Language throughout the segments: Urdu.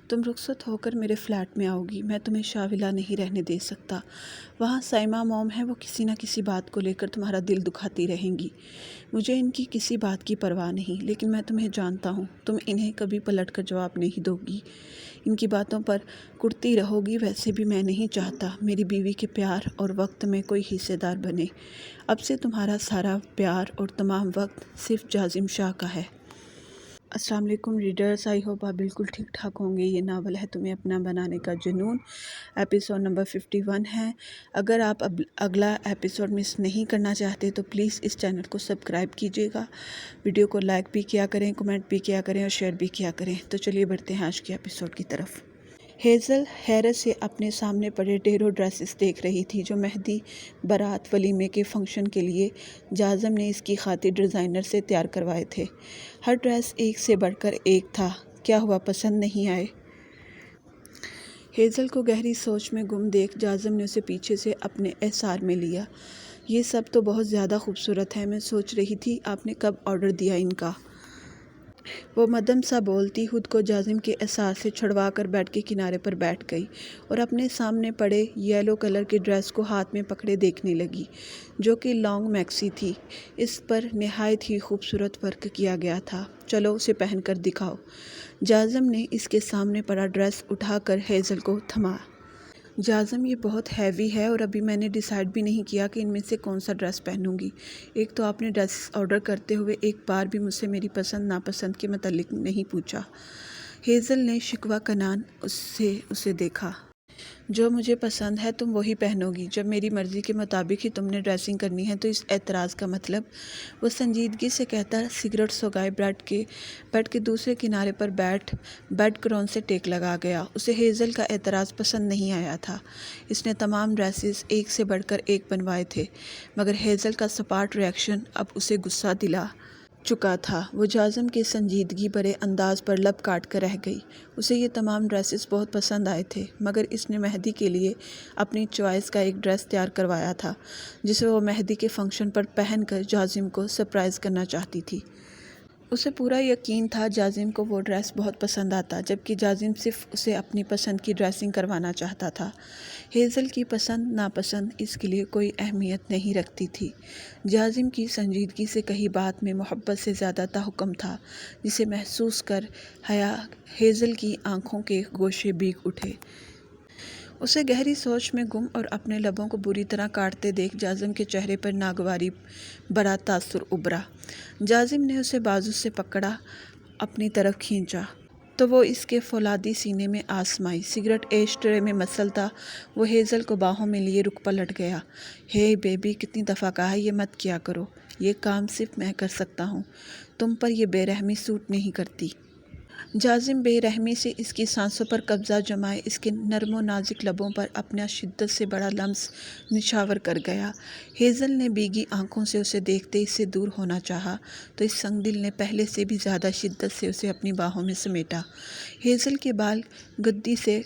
تم رخصت ہو کر میرے فلیٹ میں آؤ گی، میں تمہیں شاولہ نہیں رہنے دے سکتا۔ وہاں سائمہ موم ہے، وہ کسی نہ کسی بات کو لے کر تمہارا دل دکھاتی رہیں گی۔ مجھے ان کی کسی بات کی پرواہ نہیں، لیکن میں تمہیں جانتا ہوں، تم انہیں کبھی پلٹ کر جواب نہیں دو گی۔ ان کی باتوں پر کڑتی رہو گی۔ ویسے بھی میں نہیں چاہتا میری بیوی کے پیار اور وقت میں کوئی حصے دار بنے۔ اب سے تمہارا سارا پیار اور تمام وقت صرف جازم شاہ کا ہے۔ السلام علیکم ریڈرز، آئی ہوپ آپ بالکل ٹھیک ٹھاک ہوں گے۔ یہ ناول ہے تمہیں اپنا بنانے کا جنون، ایپیسوڈ نمبر 51 ہے۔ اگر آپ اگلا ایپیسوڈ مس نہیں کرنا چاہتے تو پلیز اس چینل کو سبسکرائب کیجیے گا، ویڈیو کو لائک بھی کیا کریں، کمنٹ بھی کیا کریں اور شیئر بھی کیا کریں۔ تو چلیے بڑھتے ہیں آج کے ایپیسوڈ کی طرف۔ ہیزل حیرت سے اپنے سامنے پڑے ڈھیروں ڈریسز دیکھ رہی تھی جو مہندی، بارات، ولیمے کے فنکشن کے لیے جازم نے اس کی خاطر ڈیزائنر سے تیار کروائے تھے۔ ہر ڈریس ایک سے بڑھ کر ایک تھا۔ کیا ہوا، پسند نہیں آئے؟ ہیزل کو گہری سوچ میں گم دیکھ جازم نے اسے پیچھے سے اپنے احسار میں لیا۔ یہ سب تو بہت زیادہ خوبصورت ہے، میں سوچ رہی تھی آپ نے کب آرڈر دیا ان کا؟ وہ مدھم سا بولتی خود کو جازم کے احسار سے چھڑوا کر بیڈ کے کنارے پر بیٹھ گئی اور اپنے سامنے پڑے یلو کلر کی ڈریس کو ہاتھ میں پکڑے دیکھنے لگی، جو کہ لانگ میکسی تھی۔ اس پر نہایت ہی خوبصورت ورک کیا گیا تھا۔ چلو اسے پہن کر دکھاؤ۔ جازم نے اس کے سامنے پڑا ڈریس اٹھا کر ہیزل کو تھما۔ جازم، یہ بہت ہیوی ہے اور ابھی میں نے ڈیسائیڈ بھی نہیں کیا کہ ان میں سے کون سا ڈریس پہنوں گی۔ ایک تو آپ نے ڈریس آرڈر کرتے ہوئے ایک بار بھی مجھ سے میری پسند ناپسند کے متعلق نہیں پوچھا۔ ہیزل نے شکوہ کنان اسے دیکھا۔ جو مجھے پسند ہے تم وہی پہنو گی۔ جب میری مرضی کے مطابق ہی تم نے ڈریسنگ کرنی ہے تو اس اعتراض کا مطلب؟ وہ سنجیدگی سے کہتا سگریٹ سگائے بیڈ کے دوسرے کنارے پر بیٹھ بیڈ کرون سے ٹیک لگا گیا۔ اسے ہیزل کا اعتراض پسند نہیں آیا تھا۔ اس نے تمام ڈریسز ایک سے بڑھ کر ایک بنوائے تھے، مگر ہیزل کا سپاٹ ری ایکشن اب اسے غصہ دلا چکا تھا۔ وہ جازم کے سنجیدگی بھرے انداز پر لب کاٹ کر رہ گئی۔ اسے یہ تمام ڈریسز بہت پسند آئے تھے، مگر اس نے مہندی کے لیے اپنی چوائس کا ایک ڈریس تیار کروایا تھا جسے وہ مہندی کے فنکشن پر پہن کر جازم کو سرپرائز کرنا چاہتی تھی۔ اسے پورا یقین تھا جازم کو وہ ڈریس بہت پسند آتا، جبکہ جازم صرف اسے اپنی پسند کی ڈریسنگ کروانا چاہتا تھا۔ ہیزل کی پسند ناپسند اس کے لیے کوئی اہمیت نہیں رکھتی تھی۔ جازم کی سنجیدگی سے کہی بات میں محبت سے زیادہ تحکم تھا، جسے محسوس کر ہیزل کی آنکھوں کے گوشے بھیگ اٹھے۔ اسے گہری سوچ میں گم اور اپنے لبوں کو بری طرح کاٹتے دیکھ جازم کے چہرے پر ناگواری بھرا تاثر ابھرا۔ جازم نے اسے بازو سے پکڑا، اپنی طرف کھینچا تو وہ اس کے فولادی سینے میں آسمائی۔ سگریٹ ایش ٹرے میں مسلتا وہ ہیزل کو باہوں میں لیے رک پلٹ گیا۔ ہے بیبی، کتنی دفعہ کہا ہے یہ مت کیا کرو، یہ کام صرف میں کر سکتا ہوں، تم پر یہ بے رحمی سوٹ نہیں کرتی۔ جازم بے رحمی سے اس کی سانسوں پر قبضہ جمائے اس کے نرم و نازک لبوں پر اپنا شدت سے بڑا لمس نچھاور کر گیا۔ ہیزل نے بھیگی آنکھوں سے اسے دیکھتے اس سے دور ہونا چاہا تو اس سنگ دل نے پہلے سے بھی زیادہ شدت سے اسے اپنی باہوں میں سمیٹا۔ ہیزل کے بال گدی سے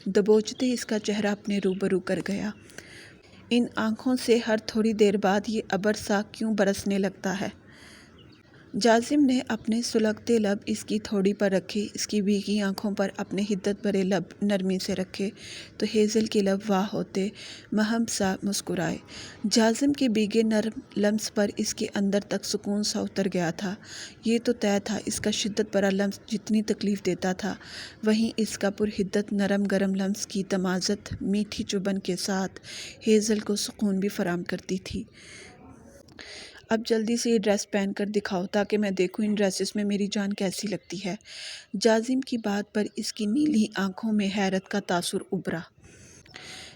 دبوچتے اس کا چہرہ اپنے روبرو کر گیا۔ ان آنکھوں سے ہر تھوڑی دیر بعد یہ ابر سا کیوں برسنے لگتا ہے؟ جازم نے اپنے سلگتے لب اس کی تھوڑی پر رکھے، اس کی بھیگی آنکھوں پر اپنے حدت بھرے لب نرمی سے رکھے تو ہیزل کے لب واہ ہوتے مہم سا مسکرائے۔ جازم کے بھیگے نرم لمس پر اس کے اندر تک سکون سا اتر گیا تھا۔ یہ تو طے تھا اس کا شدت بھرا لمس جتنی تکلیف دیتا تھا، وہیں اس کا پرحدت نرم گرم لمس کی تمازت میٹھی چبھن کے ساتھ ہیزل کو سکون بھی فراہم کرتی تھی۔ اب جلدی سے یہ ڈریس پہن کر دکھاؤ تاکہ میں دیکھوں ان ڈریسز میں میری جان کیسی لگتی ہے۔ جازم کی بات پر اس کی نیلی آنکھوں میں حیرت کا تاثر ابھرا۔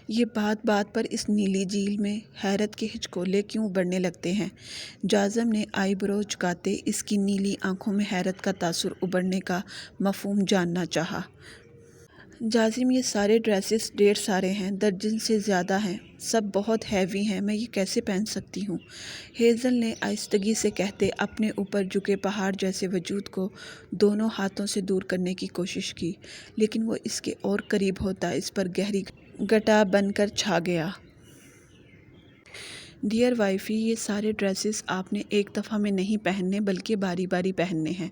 یہ بات پر اس نیلی جھیل میں حیرت کے ہچکولے کیوں ابھرنے لگتے ہیں؟ جازم نے آئی برو جھکاتے اس کی نیلی آنکھوں میں حیرت کا تاثر ابھرنے کا مفہوم جاننا چاہا۔ جازم، یہ سارے ڈریسز ڈھیر سارے ہیں، درجن سے زیادہ ہیں، سب بہت ہیوی ہیں، میں یہ کیسے پہن سکتی ہوں؟ ہیزل نے آہستگی سے کہتے اپنے اوپر جھکے پہاڑ جیسے وجود کو دونوں ہاتھوں سے دور کرنے کی کوشش کی، لیکن وہ اس کے اور قریب ہوتا اس پر گہری گٹا بن کر چھا گیا۔ ڈیئر وائفی، یہ سارے ڈریسز آپ نے ایک دفعہ میں نہیں پہننے بلکہ باری باری پہننے ہیں،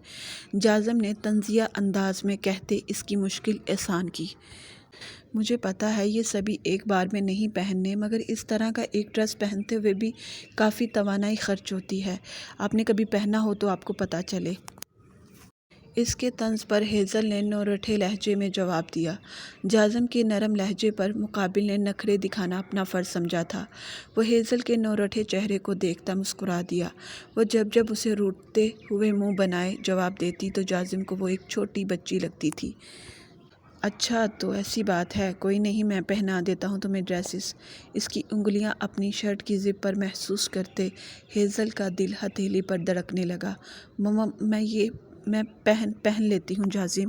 جازم نے طنزیہ انداز میں کہتے اس کی مشکل آسان کی۔ مجھے پتہ ہے یہ سبھی ایک بار میں نہیں پہننے، مگر اس طرح کا ایک ڈریس پہنتے ہوئے بھی کافی توانائی خرچ ہوتی ہے، آپ نے کبھی پہنا ہو تو آپ کو پتہ چلے۔ اس کے طنز پر ہیزل نے نورٹھے لہجے میں جواب دیا۔ جازم کے نرم لہجے پر مقابل نے نخرے دکھانا اپنا فرض سمجھا تھا۔ وہ ہیزل کے نورٹھے چہرے کو دیکھتا مسکرا دیا۔ وہ جب اسے روٹتے ہوئے منہ بنائے جواب دیتی تو جازم کو وہ ایک چھوٹی بچی لگتی تھی۔ اچھا تو ایسی بات ہے، کوئی نہیں، میں پہنا دیتا ہوں تمہیں ڈریسز۔ اس کی انگلیاں اپنی شرٹ کی زپ پر محسوس کرتے ہیزل کا دل ہتھیلی پر دھڑکنے لگا۔ میں پہن لیتی ہوں جازم۔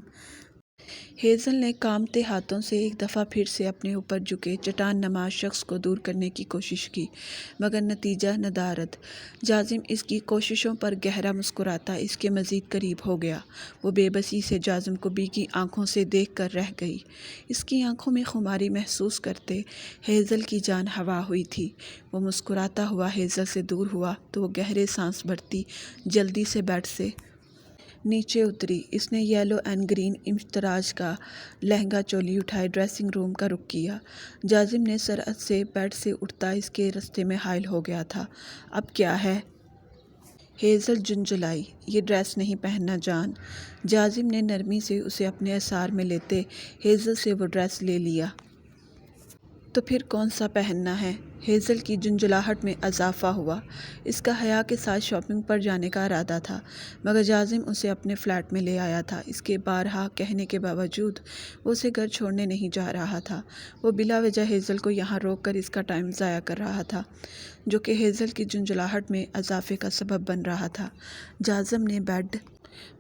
ہیزل نے کانپتے ہاتھوں سے ایک دفعہ پھر سے اپنے اوپر جھکے چٹان نما شخص کو دور کرنے کی کوشش کی، مگر نتیجہ ندارد۔ جازم اس کی کوششوں پر گہرا مسکراتا اس کے مزید قریب ہو گیا۔ وہ بے بسی سے جازم کو بھیگی آنکھوں سے دیکھ کر رہ گئی۔ اس کی آنکھوں میں خماری محسوس کرتے ہیزل کی جان ہوا ہوئی تھی۔ وہ مسکراتا ہوا ہیزل سے دور ہوا تو وہ گہرے سانس بھرتی جلدی سے بیڈ سے نیچے اتری۔ اس نے یلو اینڈ گرین امتزاج کا لہنگا چولی اٹھائے ڈریسنگ روم کا رخ کیا۔ جازم نے سرعت سے بیڈ سے اٹھتا اس کے راستے میں حائل ہو گیا تھا۔ اب کیا ہے؟ ہیزل جھنجھلائی۔ یہ ڈریس نہیں پہننا جان۔ جازم نے نرمی سے اسے اپنے اثار میں لیتے ہیزل سے وہ ڈریس لے لیا۔ تو پھر کون سا پہننا ہے؟ ہیزل کی جھنجھلاہٹ میں اضافہ ہوا۔ اس کا حیا کے ساتھ شاپنگ پر جانے کا ارادہ تھا، مگر جازم اسے اپنے فلیٹ میں لے آیا تھا۔ اس کے بارہا کہنے کے باوجود وہ اسے گھر چھوڑنے نہیں جا رہا تھا۔ وہ بلا وجہ ہیزل کو یہاں روک کر اس کا ٹائم ضائع کر رہا تھا، جو کہ ہیزل کی جھنجھلاہٹ میں اضافے کا سبب بن رہا تھا۔ جازم نے بیڈ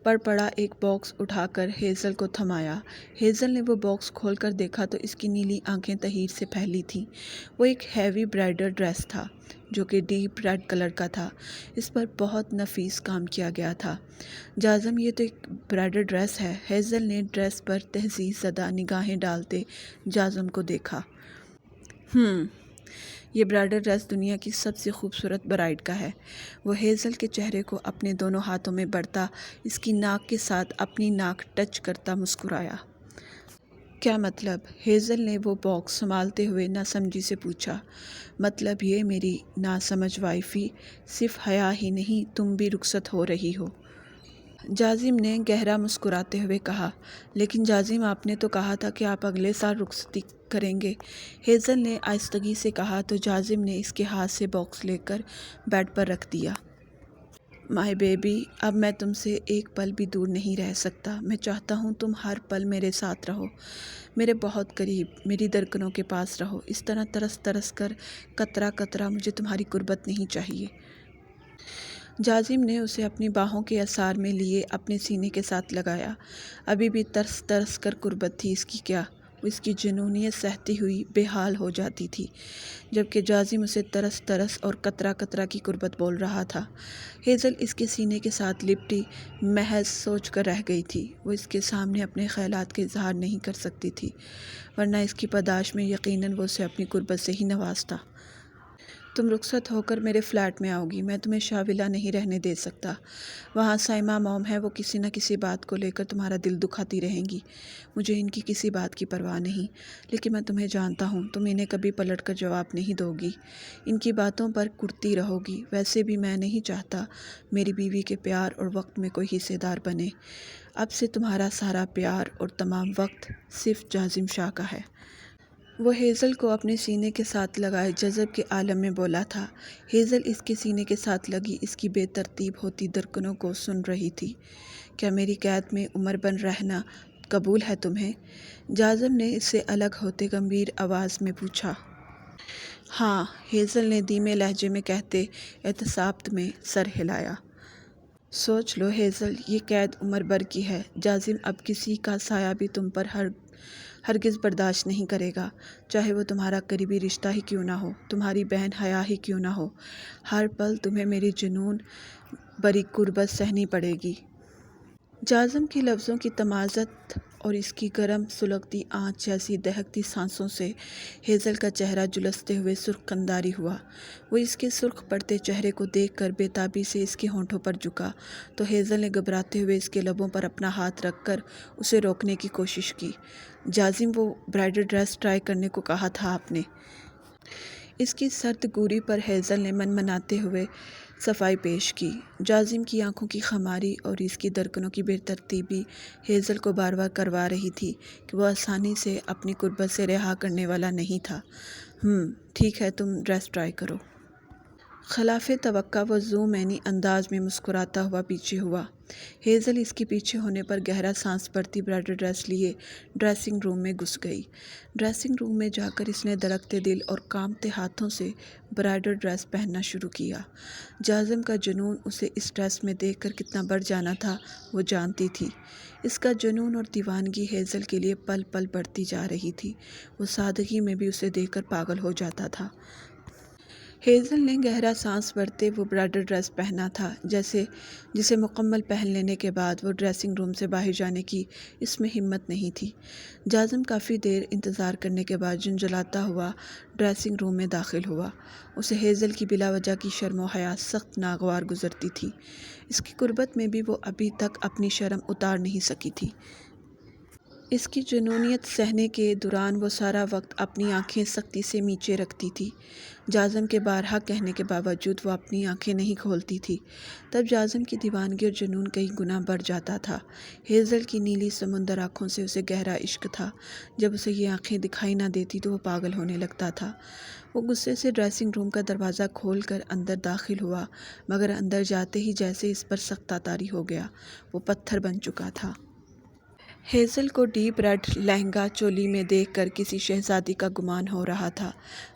پر پڑا ایک باکس اٹھا کر ہیزل کو تھمایا۔ ہیزل نے وہ باکس کھول کر دیکھا تو اس کی نیلی آنکھیں تحیر سے پھیلی تھیں۔ وہ ایک ہیوی برائڈل ڈریس تھا، جو کہ ڈیپ ریڈ کلر کا تھا۔ اس پر بہت نفیس کام کیا گیا تھا۔ جازم، یہ تو ایک برائڈل ڈریس ہے۔ ہیزل نے ڈریس پر تہذیب زدہ نگاہیں ڈالتے جازم کو دیکھا۔ یہ برائڈل ڈریس دنیا کی سب سے خوبصورت برائڈ کا ہے۔ وہ ہیزل کے چہرے کو اپنے دونوں ہاتھوں میں بڑھتا اس کی ناک کے ساتھ اپنی ناک ٹچ کرتا مسکرایا۔ کیا مطلب؟ ہیزل نے وہ باکس سنبھالتے ہوئے ناسمجھی سے پوچھا۔ مطلب یہ میری ناسمجھ وائفی، صرف حیا ہی نہیں، تم بھی رخصت ہو رہی ہو۔ جازم نے گہرا مسکراتے ہوئے کہا۔ لیکن جازم، آپ نے تو کہا تھا کہ آپ اگلے سال رخصتی کریں گے، ہیزل نے آہستگی سے کہا تو جازم نے اس کے ہاتھ سے باکس لے کر بیڈ پر رکھ دیا۔ مائی بیبی، اب میں تم سے ایک پل بھی دور نہیں رہ سکتا۔ میں چاہتا ہوں تم ہر پل میرے ساتھ رہو، میرے بہت قریب، میری دھڑکنوں کے پاس رہو۔ اس طرح ترس ترس کر قطرہ قطرہ مجھے تمہاری قربت نہیں چاہیے۔ جازم نے اسے اپنی باہوں کے اثار میں لیے اپنے سینے کے ساتھ لگایا۔ ابھی بھی ترس ترس کر قربت تھی اس کی کیا؟ وہ اس کی جنونیت سہتی ہوئی بے حال ہو جاتی تھی، جبکہ جازم اسے ترس ترس اور قطرہ قطرہ کی قربت بول رہا تھا۔ ہیزل اس کے سینے کے ساتھ لپٹی محض سوچ کر رہ گئی تھی۔ وہ اس کے سامنے اپنے خیالات کا اظہار نہیں کر سکتی تھی، ورنہ اس کی پاداش میں یقیناً وہ اسے اپنی قربت سے ہی نوازتا۔ تم رخصت ہو کر میرے فلیٹ میں آؤ گی، میں تمہیں شاویلا نہیں رہنے دے سکتا۔ وہاں سائمہ موم ہے، وہ کسی نہ کسی بات کو لے کر تمہارا دل دکھاتی رہیں گی۔ مجھے ان کی کسی بات کی پرواہ نہیں، لیکن میں تمہیں جانتا ہوں، تم انہیں کبھی پلٹ کر جواب نہیں دو گی، ان کی باتوں پر کرتی رہو گی۔ ویسے بھی میں نہیں چاہتا میری بیوی کے پیار اور وقت میں کوئی حصے دار بنے۔ اب سے تمہارا سارا پیار اور تمام وقت صرف جازم شاہ کا ہے۔ وہ ہیزل کو اپنے سینے کے ساتھ لگائے جذب کے عالم میں بولا تھا۔ ہیزل اس کے سینے کے ساتھ لگی اس کی بے ترتیب ہوتی دھڑکنوں کو سن رہی تھی۔ کیا میری قید میں عمر بن رہنا قبول ہے تمہیں؟ جازم نے اس سے الگ ہوتے گمبھیر آواز میں پوچھا۔ ہاں، ہیزل نے دھیمے لہجے میں کہتے اعتصاب میں سر ہلایا۔ سوچ لو ہیزل، یہ قید عمر بھر کی ہے۔ جازم اب کسی کا سایہ بھی تم پر ہرگز برداشت نہیں کرے گا، چاہے وہ تمہارا قریبی رشتہ ہی کیوں نہ ہو، تمہاری بہن حیا ہی کیوں نہ ہو۔ ہر پل تمہیں میری جنون بری قربت سہنی پڑے گی۔ جازم کے لفظوں کی تمازت اور اس کی گرم سلگتی آنچ جیسی دہکتی سانسوں سے ہیزل کا چہرہ جلستے ہوئے سرخ قنداری ہوا۔ وہ اس کے سرخ پڑتے چہرے کو دیکھ کر بے تابی سے اس کے ہونٹوں پر جھکا تو ہیزل نے گھبراتے ہوئے اس کے لبوں پر اپنا ہاتھ رکھ کر اسے روکنے کی کوشش کی۔ جازم، وہ برائڈل ڈریس ٹرائی کرنے کو کہا تھا آپ نے۔ اس کی سرد گوری پر ہیزل نے منمناتے ہوئے صفائی پیش کی۔ جازم کی آنکھوں کی خماری اور اس کی دھڑکنوں کی بے ترتیبی ہیزل کو بار بار کروا رہی تھی کہ وہ آسانی سے اپنی قربت سے رہا کرنے والا نہیں تھا۔ ٹھیک ہے، تم ڈریس ٹرائی کرو۔ خلاف توقع وہ ذومعنی انداز میں مسکراتا ہوا پیچھے ہوا۔ ہیزل اس کے پیچھے ہونے پر گہرا سانس بھرتی برائڈل ڈریس لیے ڈریسنگ روم میں گھس گئی۔ ڈریسنگ روم میں جا کر اس نے دھڑکتے دل اور کانپتے ہاتھوں سے برائڈل ڈریس پہننا شروع کیا۔ جازم کا جنون اسے اس ڈریس میں دیکھ کر کتنا بڑھ جانا تھا وہ جانتی تھی۔ اس کا جنون اور دیوانگی ہیزل کے لیے پل پل بڑھتی جا رہی تھی۔ وہ سادگی میں بھی اسے دیکھ کر پاگل ہو جاتا تھا۔ ہیزل نے گہرا سانس بھرتے وہ برائڈل ڈریس پہنا تھا جسے مکمل پہن لینے کے بعد وہ ڈریسنگ روم سے باہر جانے کی اس میں ہمت نہیں تھی۔ جازم کافی دیر انتظار کرنے کے بعد جھنجھلاتا ہوا ڈریسنگ روم میں داخل ہوا۔ اسے ہیزل کی بلا وجہ کی شرم و حیا سخت ناگوار گزرتی تھی۔ اس کی قربت میں بھی وہ ابھی تک اپنی شرم اتار نہیں سکی تھی۔ اس کی جنونیت سہنے کے دوران وہ سارا وقت اپنی آنکھیں سختی سے نیچے رکھتی تھی۔ جازم کے بارہا کہنے کے باوجود وہ اپنی آنکھیں نہیں کھولتی تھی۔ تب جازم کی دیوانگی اور جنون کئی گنا بڑھ جاتا تھا۔ ہیزل کی نیلی سمندر آنکھوں سے اسے گہرا عشق تھا۔ جب اسے یہ آنکھیں دکھائی نہ دیتی تو وہ پاگل ہونے لگتا تھا۔ وہ غصے سے ڈریسنگ روم کا دروازہ کھول کر اندر داخل ہوا، مگر اندر جاتے ہی جیسے اس پر سخت تاتاری ہو گیا، وہ پتھر بن چکا تھا۔ ہیزل کو ڈیپ ریڈ لہنگا چولی میں دیکھ کر کسی شہزادی کا گمان ہو رہا تھا۔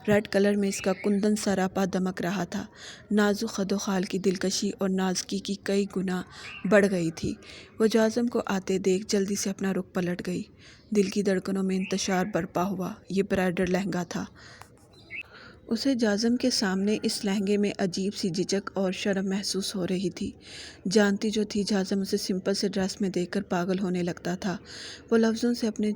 ریڈ کلر میں اس کا کندن سراپا دمک رہا تھا۔ نازک خد و خال کی دلکشی اور نازکی کی کئی گنا بڑھ گئی تھی۔ وہ جازم کو آتے دیکھ جلدی سے اپنا رخ پلٹ گئی۔ دل کی دھڑکنوں میں انتشار برپا ہوا۔ یہ برائڈل لہنگا تھا۔ اسے جازم کے سامنے اس لہنگے میں عجیب سی جھجک اور شرم محسوس ہو رہی تھی۔ جانتی جو تھی جازم اسے سمپل سے ڈریس میں دیکھ کر پاگل ہونے لگتا تھا۔ وہ لفظوں سے اپنے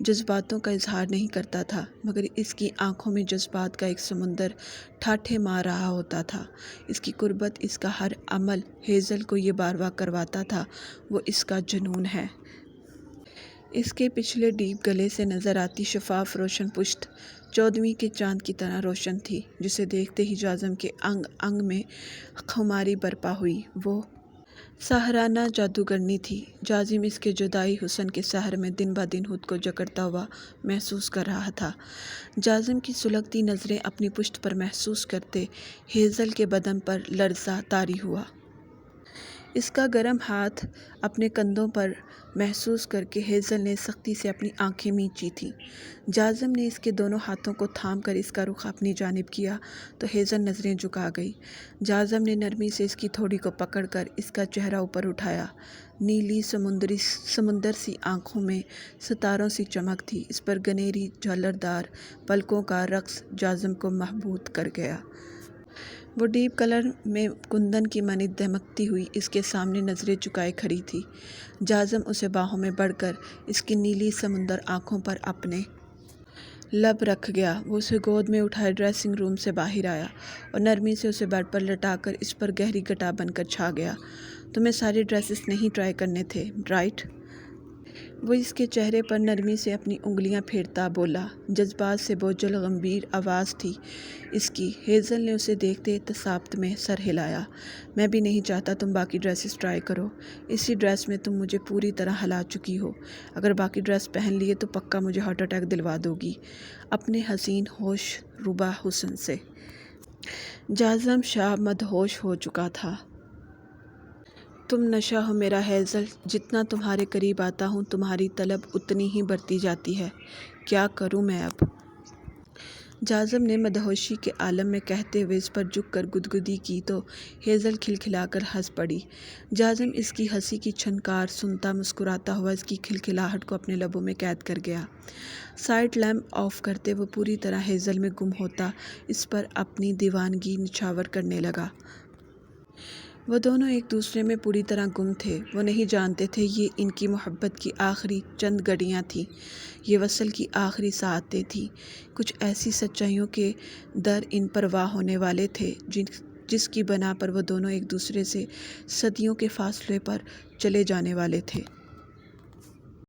جذباتوں کا اظہار نہیں کرتا تھا، مگر اس کی آنکھوں میں جذبات کا ایک سمندر ٹھاٹھے مار رہا ہوتا تھا۔ اس کی قربت، اس کا ہر عمل ہیزل کو یہ بار بار کرواتا تھا وہ اس کا جنون ہے۔ اس کے پچھلے ڈیپ گلے سے نظر آتی شفاف روشن پشت 14ویں کے چاند کی طرح روشن تھی، جسے دیکھتے ہی جازم کے انگ انگ میں خماری برپا ہوئی۔ وہ ساحرانہ جادوگرنی تھی۔ جازم اس کے جدائی حسن کے سحر میں دن بہ دن خود کو جکڑتا ہوا محسوس کر رہا تھا۔ جازم کی سلگتی نظریں اپنی پشت پر محسوس کرتے ہیزل کے بدن پر لرزہ طاری ہوا۔ اس کا گرم ہاتھ اپنے کندھوں پر محسوس کر کے ہیزل نے سختی سے اپنی آنکھیں مینچی تھیں۔ جازم نے اس کے دونوں ہاتھوں کو تھام کر اس کا رخ اپنی جانب کیا تو ہیزل نظریں جھکا گئی۔ جازم نے نرمی سے اس کی تھوڑی کو پکڑ کر اس کا چہرہ اوپر اٹھایا۔ نیلی سمندر سی آنکھوں میں ستاروں سی چمک تھی۔ اس پر گنیری جھلردار پلکوں کا رقص جازم کو محبوط کر گیا۔ وہ ڈیپ کلر میں کندن کی مانند دمکتی ہوئی اس کے سامنے نظریں جھکائے کھڑی تھی۔ جازم اسے باہوں میں بڑھ کر اس کی نیلی سمندر آنکھوں پر اپنے لب رکھ گیا۔ وہ اسے گود میں اٹھائے ڈریسنگ روم سے باہر آیا اور نرمی سے اسے بیڈ پر لٹا کر اس پر گہری گٹا بن کر چھا گیا۔ تمہیں سارے ڈریسز نہیں ٹرائی کرنے تھے، رائٹ؟ وہ اس کے چہرے پر نرمی سے اپنی انگلیاں پھیرتا بولا۔ جذبات سے بوجھل گمبھیر آواز تھی اس کی۔ ہیزل نے اسے دیکھتے تصابت میں سر ہلایا۔ میں بھی نہیں چاہتا تم باقی ڈریسز ٹرائی کرو۔ اسی ڈریس میں تم مجھے پوری طرح ہلا چکی ہو۔ اگر باقی ڈریس پہن لیے تو پکا مجھے ہارٹ اٹیک دلوا دو گی اپنے حسین ہوش ربا حسن سے۔ جازم شاہ مدہوش ہو چکا تھا۔ تم نشہ ہو میرا ہیزل، جتنا تمہارے قریب آتا ہوں تمہاری طلب اتنی ہی بڑھتی جاتی ہے۔ کیا کروں میں اب؟ جازم نے مدہوشی کے عالم میں کہتے ہوئے اس پر جھک کر گدگدی کی تو ہیزل کھلکھلا کر ہنس پڑی۔ جازم اس کی ہنسی کی چھنکار سنتا مسکراتا ہوا اس کی کھلکھلاہٹ کو اپنے لبوں میں قید کر گیا۔ سائڈ لیمپ آف کرتے وہ پوری طرح ہیزل میں گم ہوتا اس پر اپنی دیوانگی نچھاور کرنے لگا۔ وہ دونوں ایک دوسرے میں پوری طرح گم تھے۔ وہ نہیں جانتے تھے یہ ان کی محبت کی آخری چند گھڑیاں تھیں، یہ وصل کی آخری ساعتیں تھیں۔ کچھ ایسی سچائیوں کے در ان پر واقع ہونے والے تھے جس کی بنا پر وہ دونوں ایک دوسرے سے صدیوں کے فاصلے پر چلے جانے والے تھے۔